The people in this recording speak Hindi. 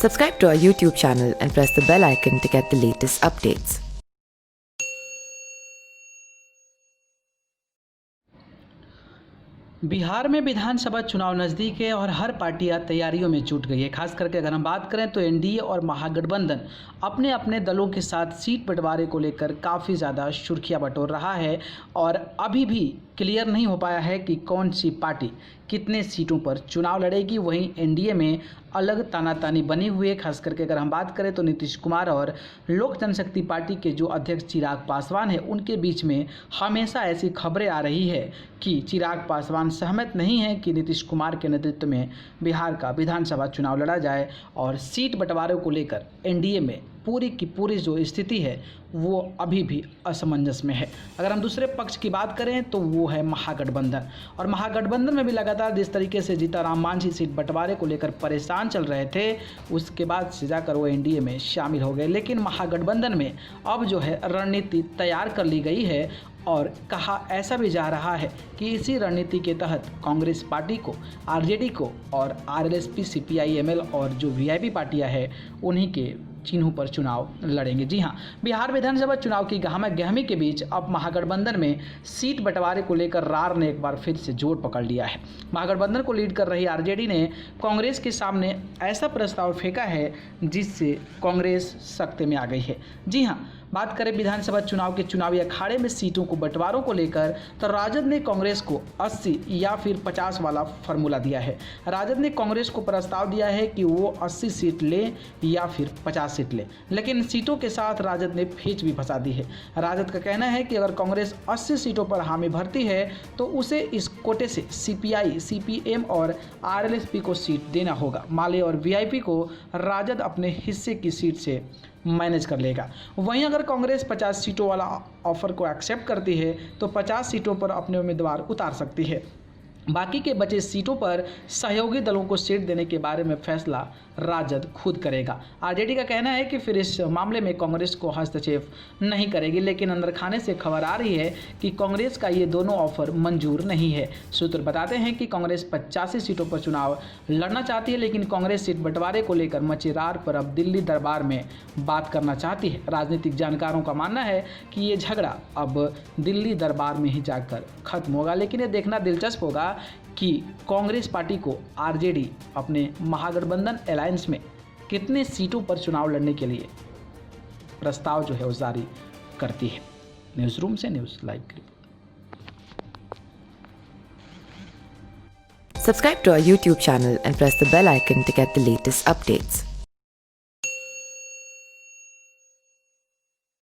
Subscribe to our YouTube channel and press the bell icon to get the latest updates. Bihar में विधानसभा चुनाव नज़दीक है और हर पार्टियां तैयारियों में जुट गई है। खास करके अगर हम बात करें तो एनडीए और महागठबंधन अपने अपने दलों के साथ सीट बंटवारे को लेकर काफ़ी ज़्यादा सुर्खियां बटोर रहा है और अभी भी क्लियर नहीं हो पाया है कि कौन सी पार्टी कितने सीटों पर चुनाव लड़ेगी। वहीं एनडीए में अलग तानातानी बनी हुई है। खास करके अगर हम बात करें तो नीतीश कुमार और लोक जनशक्ति पार्टी के जो अध्यक्ष चिराग पासवान है उनके बीच में हमेशा ऐसी खबरें आ रही है कि चिराग पासवान सहमत नहीं है कि नीतीश कुमार के नेतृत्व में बिहार का विधानसभा चुनाव लड़ा जाए और सीट बंटवारे को लेकर एनडीए में पूरी की पूरी जो स्थिति है वो अभी भी असमंजस में है। अगर हम दूसरे पक्ष की बात करें तो वो है महागठबंधन, और महागठबंधन में भी लगातार जिस तरीके से जीतनराम मांझी सीट बंटवारे को लेकर परेशान चल रहे थे उसके बाद से जाकर वो एनडीए में शामिल हो गए। लेकिन महागठबंधन में अब जो है रणनीति तैयार कर ली गई है और कहा ऐसा भी जा रहा है कि इसी रणनीति के तहत कांग्रेस पार्टी को, आरजेडी को और आरएलएसपी, सीपीआई-एमएल और जो वीआईपी पार्टियां हैं उन्हीं के चिन्हों पर चुनाव लड़ेंगे। जी हां, बिहार विधानसभा चुनाव की गहमा-गहमी के बीच अब महागठबंधन में सीट बंटवारे को लेकर रार ने एक बार फिर से जोर पकड़ लिया है। महागठबंधन को लीड कर रही आरजेडी ने कांग्रेस के सामने ऐसा प्रस्ताव फेंका है जिससे कांग्रेस सख्ते में आ गई है। जी हां, बात करें विधानसभा चुनाव के चुनावी अखाड़े में सीटों को बंटवारों को लेकर तो राजद ने कांग्रेस को 80 या फिर 50 वाला फार्मूला दिया है। राजद ने कांग्रेस को प्रस्ताव दिया है कि वो 80 सीट ले या फिर 50 सीट ले, लेकिन सीटों के साथ राजद ने फेंच भी फंसा दी है। राजद का कहना है कि अगर कांग्रेस 80 सीटों पर हामी भरती है तो उसे इस कोटे से सीपीआई, सीपीएम और आरएलएसपी को सीट देना होगा। माले और वीआईपी को राजद अपने हिस्से की सीट से मैनेज कर लेगा। वहीं अगर कांग्रेस 50 सीटों वाला ऑफर को एक्सेप्ट करती है तो 50 सीटों पर अपने उम्मीदवार उतार सकती है। बाकी के बचे सीटों पर सहयोगी दलों को सीट देने के बारे में फैसला राजद खुद करेगा। आरजेडी का कहना है कि फिर इस मामले में कांग्रेस को हस्तक्षेप नहीं करेगी, लेकिन अंदर खाने से खबर आ रही है कि कांग्रेस का ये दोनों ऑफर मंजूर नहीं है। सूत्र बताते हैं कि कांग्रेस 85 सीटों पर चुनाव लड़ना चाहती है, लेकिन कांग्रेस सीट बंटवारे को लेकर मचे रार पर अब दिल्ली दरबार में बात करना चाहती है। राजनीतिक जानकारों का मानना है कि ये झगड़ा अब दिल्ली दरबार में ही जाकर खत्म होगा, लेकिन ये देखना दिलचस्प होगा कि कांग्रेस पार्टी को आरजेडी अपने महागठबंधन अलायंस में कितने सीटों पर चुनाव लड़ने के लिए प्रस्ताव जो है वो जारी करती है। न्यूज़ रूम से न्यूज़ लाइव के लिए Subscribe to our YouTube channel and press the bell icon to get the latest updates.